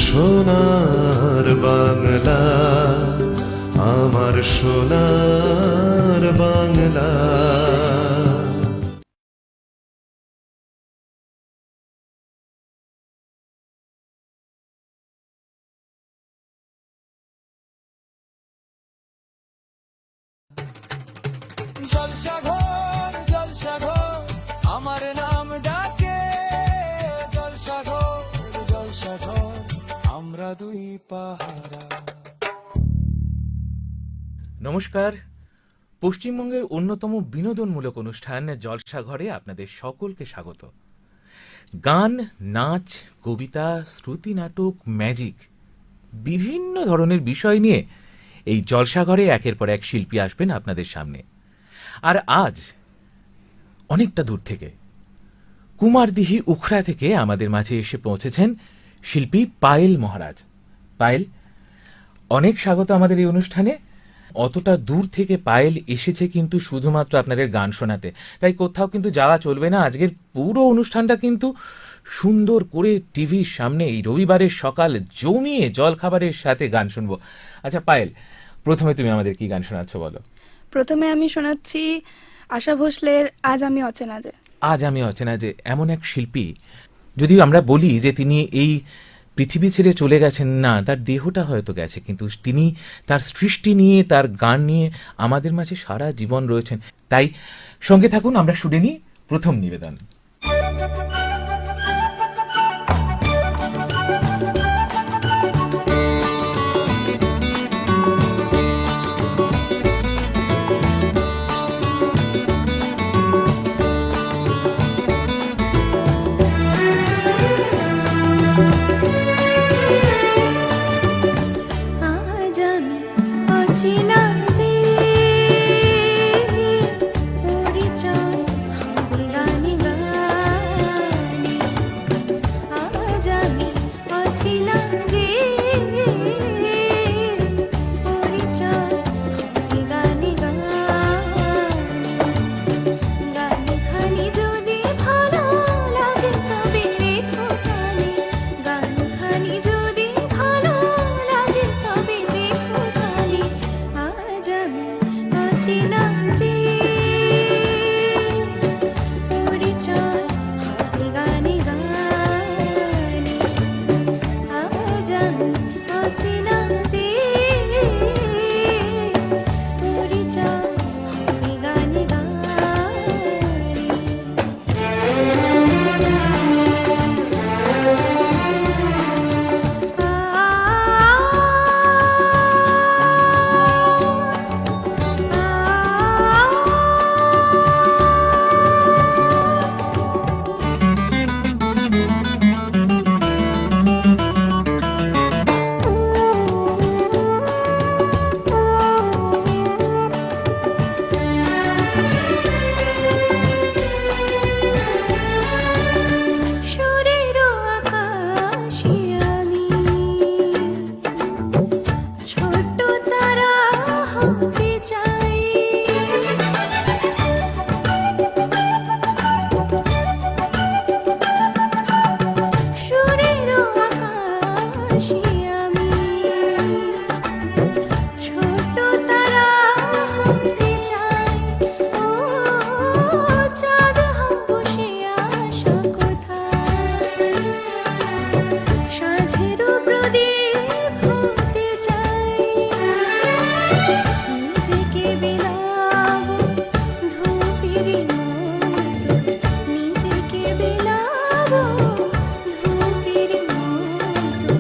সোনার বাংলা, আমার সোনার বাংলা। জলসাঘর জলসাঘর আমার নাম ডাকে, জলসাঘর জলসাঘর আমরা দুই পাহারা। নমস্কার, পশ্চিমবঙ্গের অন্যতম বিনোদনমূলক অনুষ্ঠান জলসাঘরে আপনাদের সকলকে স্বাগত। গান, নাচ, কবিতা, শ্রুতি নাটক, ম্যাজিক, বিভিন্ন ধরনের বিষয় নিয়ে এই জলসাঘরে একের পর এক শিল্পী আসবেন আপনাদের সামনে। আর আজ অনেকটা দূর থেকে, কুমারদিহি উখড়া থেকে আমাদের মাঝে এসে পৌঁছেছেন শিল্পী পায়েল মহারাজ। পায়েল, অনেক স্বাগত আমাদের এই অনুষ্ঠানে। অতটা দূর থেকে পায়েল এসেছে কিন্তু শুধুমাত্র আপনাদের গান শোনাতে, তাই কোথাও কিন্তু যাওয়া চলবে না। আজকের পুরো অনুষ্ঠানটা কিন্তু সুন্দর করে টিভির সামনে এই রবিবারের সকাল জমিয়ে জলখাবারের সাথে গান শুনবো। আচ্ছা পায়েল, প্রথমে তুমি আমাদের কি গান শোনাচ্ছ বলো? প্রথমে আমি শোনাচ্ছি আশা ভোসলের আজ আমি অচেনা যে। আজ আমি অচেনা যে এমন এক শিল্পী, যদিও আমরা বলি যে তিনি এই পৃথিবী ছেড়ে চলে গেছেন না, তার দেহটা হয়তো গেছে, কিন্তু তিনি তার সৃষ্টি নিয়ে, তার গান নিয়ে আমাদের মাঝে সারা জীবন রয়েছেন। তাই সঙ্গে থাকুন, আমরা শুনে নিই প্রথম নিবেদন। আজ আমি অচেনা যে, পরিচয় হবে গানে গানে। আজ আমি অচেনা যে, পরিচয় হবে গানে গানে। গানখানি যদি ভালো লাগে তবে রেখো কানে, গানখানি যদি ভালো লাগে তবে রেখো কানে। আজ আমি অচেনা যে, পরিচয় হবে গানে গানে। আজ আমি অচেনা যে, পরিচয় হবে গানে সুরের আকাশে আমি ছোট তারা হতে চাই। সুরের আকাশে আমি ছোট তারা হতে চাই। ও চাঁদ বসে আসা কোথায়, সাঁঝেরও প্রদীপ হতে চাই। নিজেকে বিলাবো ধূপের মতো, নিজেকে বিলাবো ধূপের মতো।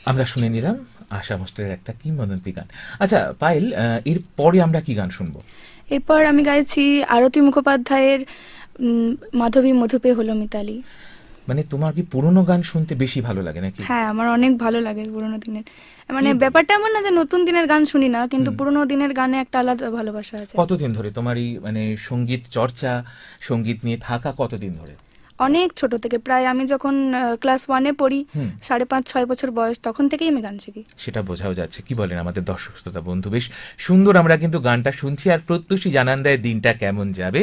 আমরা শুনে নিলাম আশা ভোসলের একটা কিংবদন্তি গান। আচ্ছা পায়েল, এর পরে আমরা কি গান শুনবো? এরপর আমি গাইছি আরতি মুখোপাধ্যায়ের মাধবী মধুপে হলো মিতালি। মানে তোমার কি পুরনো গান শুনতে বেশি ভালো লাগে নাকি? হ্যাঁ, আমার অনেক ভালো লাগে পুরোনো দিনের। মানে ব্যাপারটা এমন না যে নতুন দিনের গান শুনি না, কিন্তু পুরোনো দিনের গানে একটা আলাদা ভালোবাসা আছে। কতদিন ধরে তোমার এই মানে সঙ্গীত চর্চা, সঙ্গীত নিয়ে থাকা কতদিন ধরে? অনেক ছোট থেকে, প্রায় আমি যখন ক্লাস 1-এ পড়ি, 5.5-6 বছর বয়স, তখন থেকেই আমি গান শিখি। সেটা বোঝাও যাচ্ছে। কি বলেন আমাদের দর্শক শ্রোতা বন্ধু? বেশ সুন্দর আমরা কিন্তু গানটা শুনছি, আর প্রত্যুষই জানান দেয় দিনটা কেমন যাবে।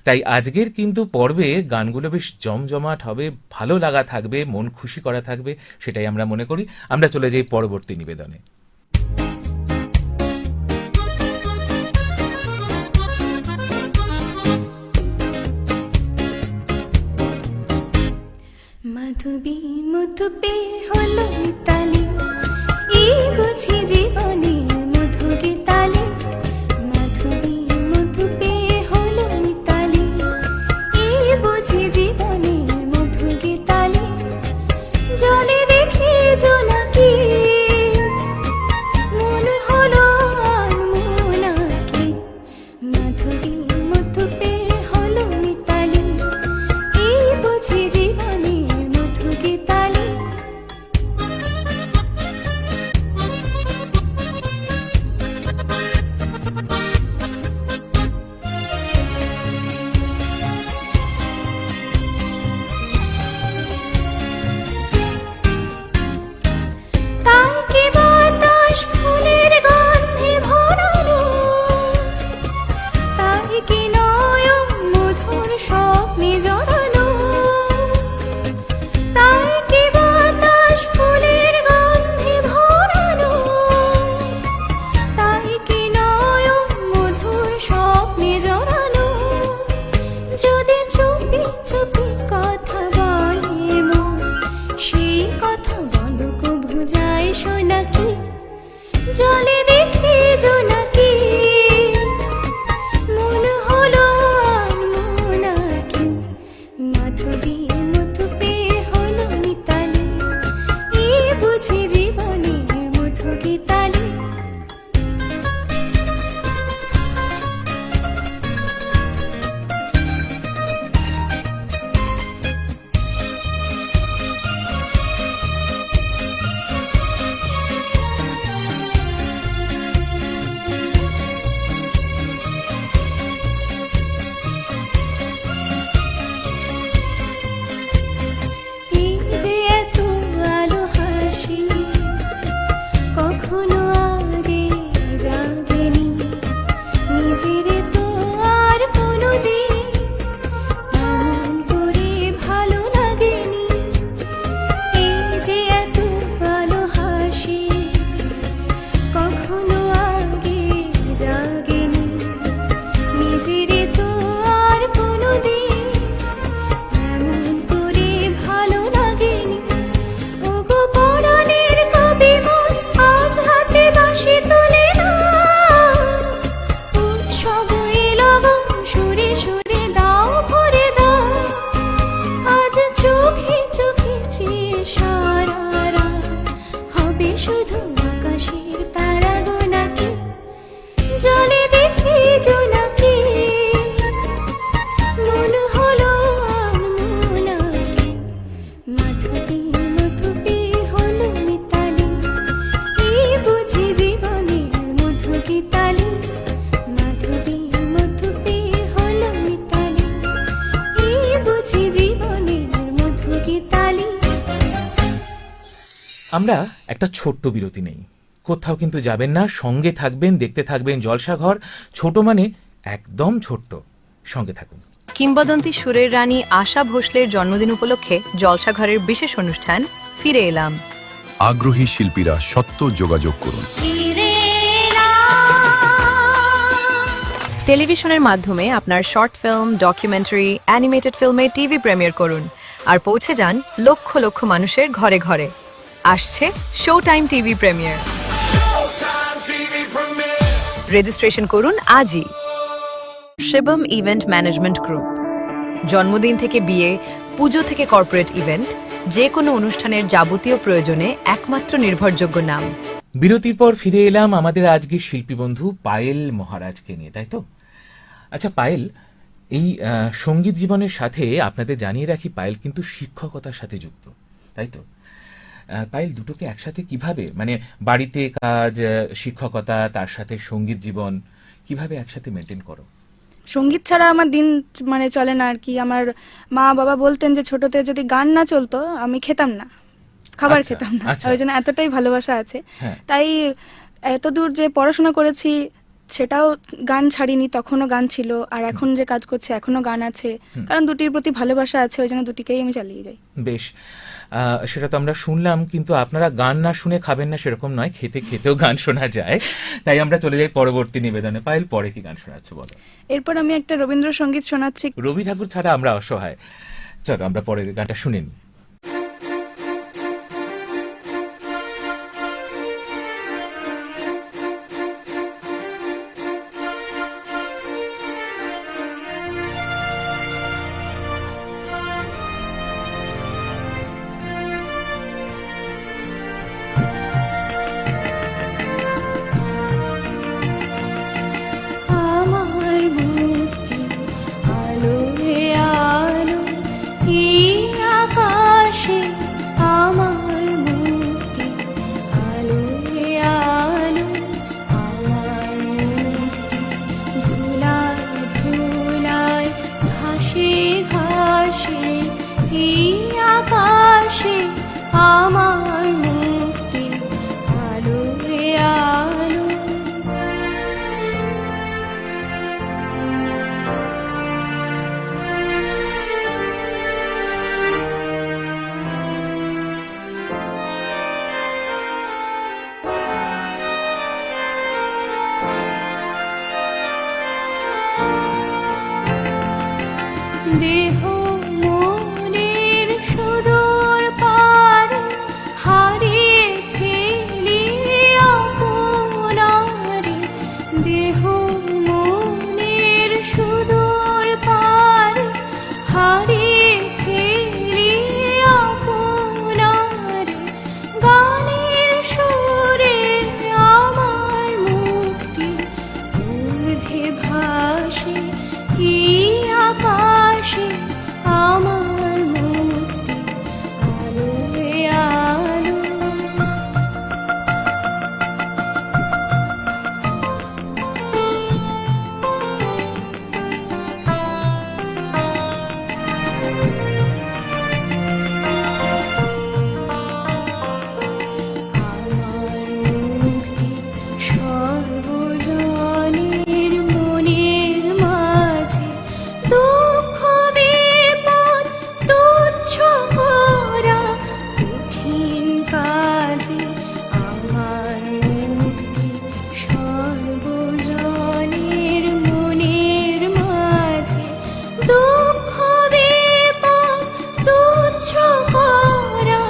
তাই আজকের কিন্তু পর্বে গানগুলো বেশ জমজমাট হবে, ভালো লাগা থাকবে, মন খুশি করা থাকবে, সেটাই আমরা মনে করি। আমরা চলে যাই পরবর্তী নিবেদনে। মাধবী মধুপে হলো মিতালি, এই বুঝি জীবনের মধু গীতালি। মাধবী মধুপে হলো মিতালি, এই বুঝি জীবনের মধু গীতালি। জলে দেখি জোনাকি, মন হলো আনমোনাকি। মাধবী মধুপে হলো মিতালি, এই বুঝি জীবনের মধু গীতালি। তাই কি বাতাস ফুলের গন্ধে ভরালো, তাই কি নয়ন মধুর স্বপ্নে জড়ালো। তাই কি বাতাস ফুলের গন্ধে ভরালো, তাই কি নয়ন মধুর স্বপ্নে জড়ালো। যদি চুপি চুপি কথা বলে মন, সেই কথা বলো কভু যায় শোনাকি। জলে দেখি জোনাকি, মন হলো আনমোনাকি। মাধবী মধুপে হলো মিতালি, এই বুঝি জীবনের মধু গীতালি। এই যে এত আলো হাসি, কখনো আগে জাগেনি, নিজের তো আর কোনোদিন এমন করে ভালো লাগেনি। এই যে এত আলো হাসি, কখনো আগে জাগেনি, নিজের তো আর কোনোদিন এমন করে ভালো লাগেনি। ওগো পরাণের কবি মন, আজ হাতে বাঁশি তুলে না, উৎসব এলো গো, সুরে সুরে দাও ভরে দাও। আজ চোখে চোখে চেয়ে সারা রাত হবে শুধু আকাশের তারা গোনাকি। জলে দেখি জোনাকি, মন হলো আনমোনাকি। মাধবী মধুপে হলো মিতালি, এই বুঝি জীবনের মধু গীতালি। মাধবী মধুপে হলো মিতালি, এই বুঝি জীবনের মধু গীতালি। আমরা একটা ছোট্ট বিরতি নেই, কোথাও কিন্তু যাবেন না, সঙ্গে থাকবেন, দেখতে থাকবেন জলসাঘর। ছোট মানে একদম ছোট্ট, সঙ্গে থাকুন। কিংবদন্তি সুরের রানী আশা ভোসলের জন্মদিন উপলক্ষে জলসাঘরের বিশেষ অনুষ্ঠান ফিরে এলাম। আগ্রহী শিল্পীরা সত্য যোগাযোগ করুন। টেলিভিশনের মাধ্যমে আপনার শর্ট ফিল্ম, ডকুমেন্টারি, অ্যানিমেটেড ফিল্মে টিভি প্রিমিয়ার করুন আর পৌঁছে যান লক্ষ লক্ষ মানুষের ঘরে ঘরে। আসছে show time TV premiere. Registration করুন আজই। Shivam event management group. জন্মদিন থেকে বিয়ে, পুজো থেকে কর্পোরেট ইভেন্ট, যে কোনো অনুষ্ঠানের যাবতীয় প্রয়োজনে একমাত্র নির্ভরযোগ্য নাম। বিরতির পর ফিরে এলাম আমাদের আজকের শিল্পী বন্ধু পায়েল মহারাজকে নিয়ে, তাই তো? আচ্ছা পায়েল, এই সঙ্গীত জীবনের সাথে আপনাদের জানিয়ে রাখি পায়েল কিন্তু শিক্ষকতার সাথে যুক্ত, তাই তো? পায়েল দুটোকে একসাথে কিভাবে, মানে বাড়িতে কাজ, শিক্ষকতা, তার সাথে সঙ্গীত জীবন কিভাবে একসাথে মেনটেন করো? সঙ্গীত ছাড়া আমার দিন মানে চলে না আর কি। আমার মা বাবা বলতেন যে ছোটতে যদি গান না চলতো আমি খেতাম না, খাবার আচ্ছা, খেতাম না। আচ্ছা। ওই জন্য এতটাই ভালোবাসা আছে। হ্যাঁ। তাই এত দূর যে পড়াশোনা করেছি সেটাও গান ছাড়িনি, তখনও গান ছিল, আর এখন যে কাজ করছি এখনো গান আছে, কারণ দুটির প্রতি ভালোবাসা আছে, ওই জন্য দুটিকেই আমি চালিয়ে যাই। বেশ, সেটা তো আমরা শুনলাম, কিন্তু আপনারা গান না শুনে খাবেন না সেরকম নয়, খেতে খেতেও গান শোনা যায়। তাই আমরা চলে যাই পরবর্তী নিবেদনে। পায়েল, পরে কি গান শোনাচ্ছ বলো? এরপর আমি একটা রবীন্দ্রসঙ্গীত শোনাচ্ছি। রবি ঠাকুর ছাড়া আমরা অসহায়। চলো আমরা পরের গানটা শুনে নিই। আমার মুক্তি আলোয় আলো, এই আকাশে আমার মুক্তি আলোয় আলো, আমার মুক্তি ধুলায় ধুলায় ঘাসে ঘাসে, এই আকাশে আমার মুক্তি আলোয় আলো। দেহ মনের সুদূর পারে হারিয়ে ফেলি আপনারে, দেহ মনের সুদূর পারে হারিয়ে ফেলি আপনারে, গানের সুরে আমার মুক্তি ঊর্ধ্বে ভাসে, এই আকাশে আমার মুক্তি আলোয় আলো। আমার মুক্তি সর্বজনের মনের মাঝে, দুঃখ বিপদ তুচ্ছ করা কঠিন কাজে, আমার মুক্তি সর্বজনের মনের মাঝে, দুঃখ বিপদ তুচ্ছ করা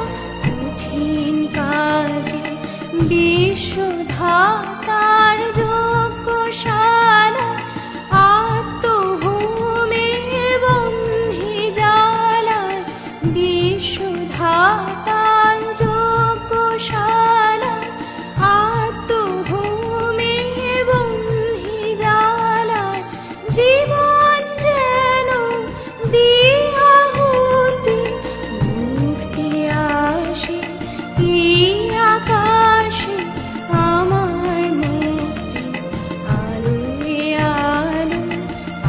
কঠিন কাজে, বিশ্বধাতার যজ্ঞশালা আত্মহোমের বন্ধি জ্বালায়, বিশ্বধাতার যজ্ঞশালা আত্মহোমের বন্ধি জ্বালায়, জীবন যেন দিয়াহুতি মুক্তি আসে, এই আকাশে আমার মুক্তি আলোয় আলো,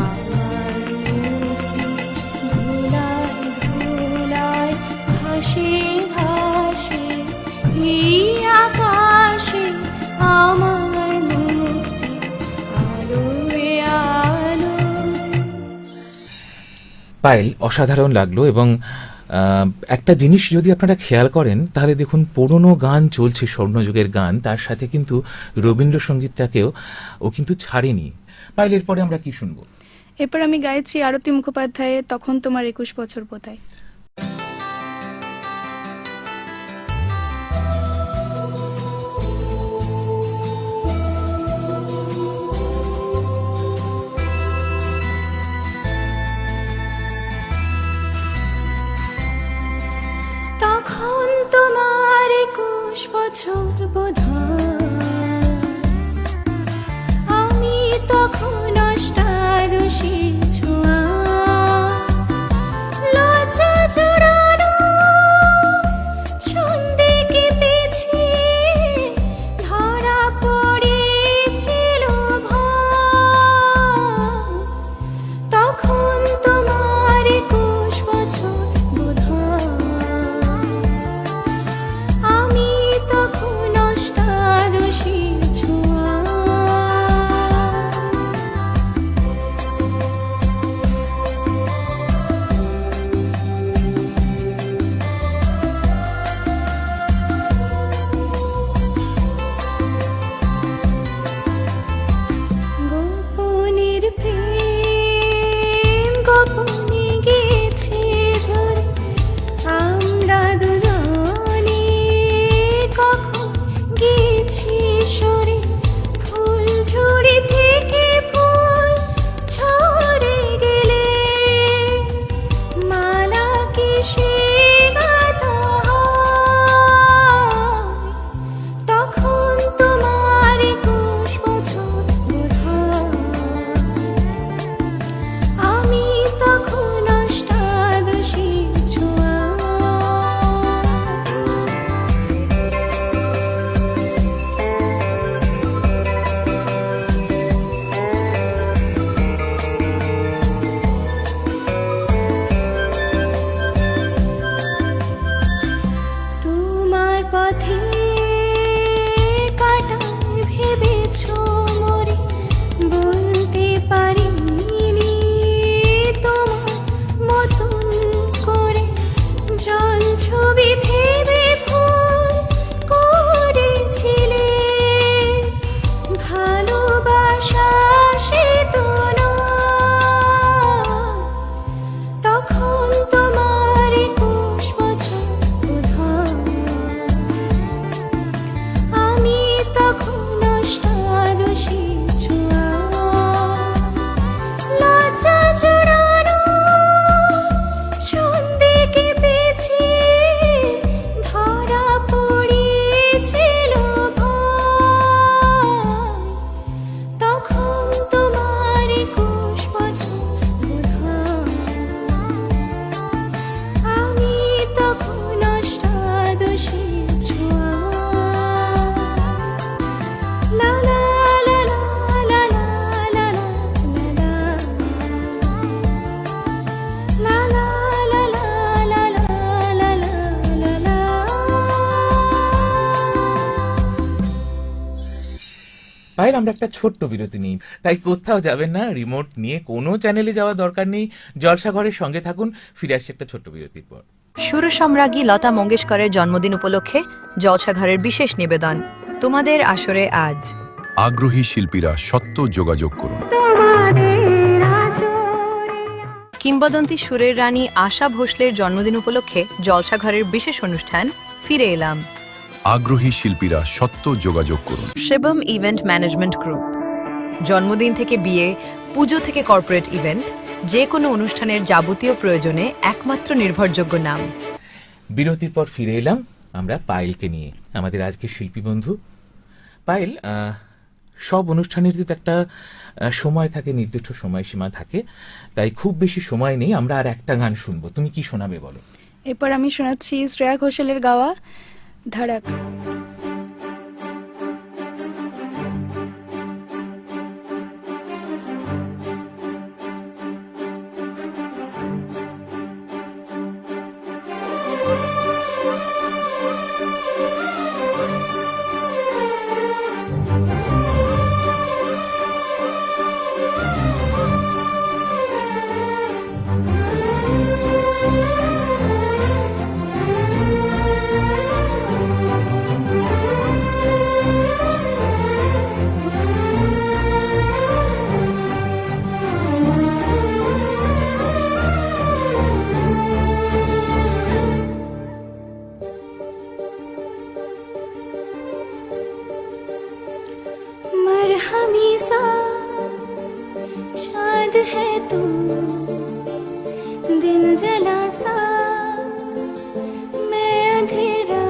আমার মুক্তি ধুলায় ধুলায় ঘাসে ঘাসে, এই আকাশে আমার মুক্তি আলোয় আলো। পায়েল, অসাধারণ লাগলো। এবং একটা জিনিস যদি আপনারা খেয়াল করেন তাহলে দেখুন, পুরনো গান চলছে, স্বর্ণযুগের গান, তার সাথে কিন্তু রবীন্দ্রসঙ্গীতটাকেও ও কিন্তু ছাড়েনি। পায়েল, এরপরে আমরা কি শুনবো? এরপর আমি গাইছি আরতি মুখোপাধ্যায়ের তখন তোমার 21 বছর বোধহয়। বছর বোধহয় আমি তখন অষ্টাদশী ছোঁয়া লজ্জা জোড়ানো ছন্দে কেঁপেছি ধরা পড়েছিল ভয় তখন তোমার 21 বছর বোধহয় আমি তখন অষ্টাদশী ছোঁয়া গোপনের প্রেম গোপনে গেছে ঝরে আমরা দুজনে কখন গেছি সরে ফুল ঝুড়ি থেকে ফুল ঝরে গেলে মালা কিসে গাঁথা হয় তখন তোমার 21 বছর বোধহয় আমি তখন অষ্টাদশী ছোঁয়া তোমার পথে কাটায় ভেবেছো মরে বলতে পারিনি তোমার মতন করে জল ছবি ভেবে ফুল করেছিলে ভালোবাসা সে তো নয় তখন তোমার 21 বছর বোধহয় আমি তখন অষ্টাদশী ছোঁয়া লজ্জা জোড়ানো ছন্দে কেঁপেছি ধরা পড়েছিল ভয় তখন তোমার 21 বছর বোধহয় আমি তখন অষ্টাদশী ছোঁয়া লা লা লা লা লা লা লা লা লা লা লা লা লা লা লা লা লা। পায়েল, আমরা একটা ছোট্ট বিরতি নিই, তাই কোথাও যাবেন না, রিমোট নিয়ে কোনো চ্যানেলে যাওয়ার দরকার নেই, জলসাঘরের সঙ্গে থাকুন। ফিরে আসছে একটা ছোট্ট বিরতির পর। সুর সম্রাজ্ঞী লতা মঙ্গেশকরের জন্মদিন উপলক্ষে জলসাঘরের বিশেষ নিবেদন তোমাদের আসরে আজ। আগ্রহী শিল্পীরা সত্য যোগাযোগ করুন। কিংবদন্তি সুরের রানী আশা ভোসলের জন্মদিন উপলক্ষে জলসাঘরের বিশেষ অনুষ্ঠান ফিরে এলাম। আগ্রহী শিল্পীরা সত্য যোগাযোগ করুন। Shivam event management group. জন্মদিন থেকে বিয়ে, পুজো থেকে কর্পোরেট ইভেন্ট, যে কোনো অনুষ্ঠানের যাবতীয় প্রয়োজনে একমাত্র নির্ভরযোগ্য নাম। বিরতির পর ফিরে এলাম আমরা পায়েলকে নিয়ে, আমাদের আজকের শিল্পী বন্ধু। পায়েল, সব অনুষ্ঠানের তো একটা সময় থাকে, নির্দিষ্ট সময়সীমা থাকে, তাই খুব বেশি সময় নেই, আমরা আর একটা গান শুনবো। তুমি কি শোনাবে বলো? এরপর আমি শোনাচ্ছি শ্রেয়া ঘোষালের গাওয়া ধড়ক। हमेशा चाँद है तू, दिल जला सा मैं अंधेरा।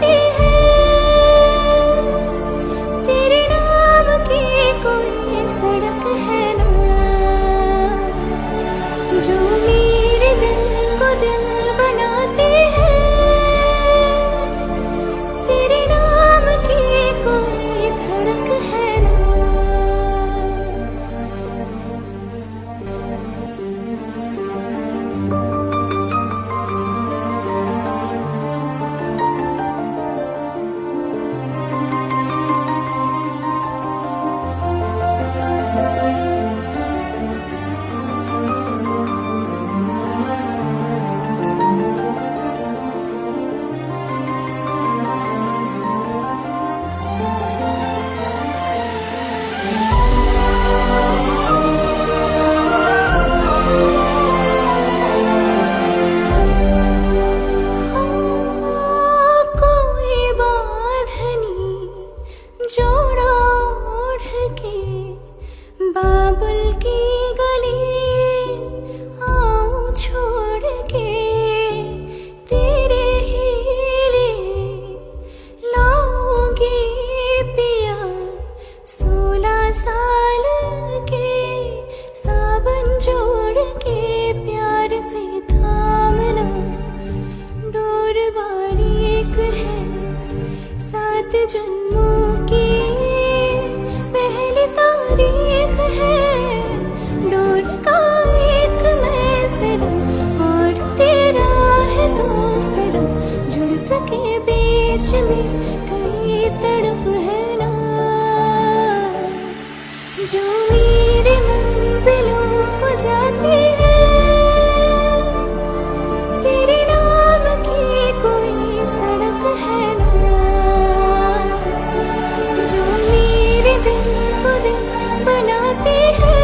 बनाती है तेरे नाम की कोई सड़क है ना जो मेरे दिल को दिल बनाती है तेरे नाम की कोई धड़क है ना कोई बांधनी जोड़ा ओढ़ के बाबुल की गली आऊं छोड़ के तेरे ही लिए लाऊंगी पिया 16 साल के सावन जोड़ के प्यार से थामना डोर बारीक है 7 जन्मों की पहली तारीख है डोर का एक मैं सिरा और तेरा है दूसरा जुड़ सके बीच में कई तड़प है ना जो मेरी मंजिलों को जाती है तेरे नाम की कोई सड़क है ना जो मेरे दिल को दिल बनाती है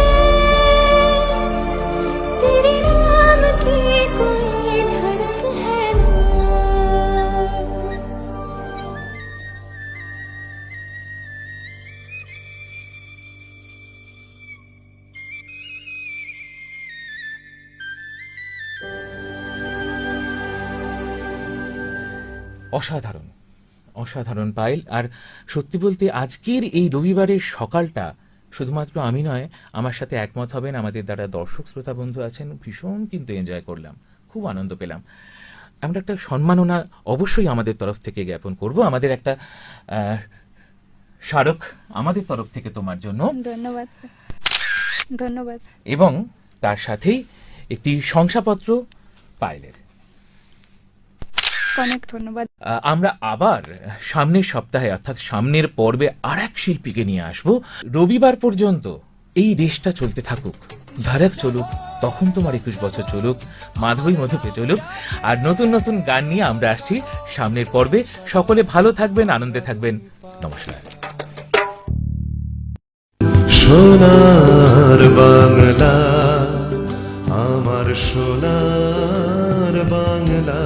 तेरे नाम की कोई धड़क है ना অসাধারণ অসাধারণ পায়েল। আর সত্যি বলতে আজকের এই রবিবারের সকালটা শুধুমাত্র আমি নয়, আমার সাথে একমত হবেন আমাদের দ্বারা দর্শক শ্রোতা বন্ধু আছেন, ভীষণ কিন্তু এনজয় করলাম, খুব আনন্দ পেলাম। আমরা একটা সম্মাননা অবশ্যই আমাদের তরফ থেকে জ্ঞাপন করব, আমাদের একটা স্মারক আমাদের তরফ থেকে তোমার জন্য, ধন্যবাদ স্যার, ধন্যবাদ। এবং তার সাথেই একটি শংসাপত্র পায়েলের। অনেক ধন্যবাদ। আমরা আবার সামনের সপ্তাহে অর্থাৎ সামনের পর্বে আর এক শিল্পীকে নিয়ে আসব। রবিবার পর্যন্ত এই রেসটা চলতে থাকুক, ধারাক চলুক, তখন তোমার 21 বছর চলুক, মাধবী মধুকে চলুক, আর নতুন নতুন গান নিয়ে আমরা আসছি সামনের পর্বে। সকলে ভালো থাকবেন, আনন্দে থাকবেন। নমস্কার। সোনার বাংলা, আমার সোনার বাংলা।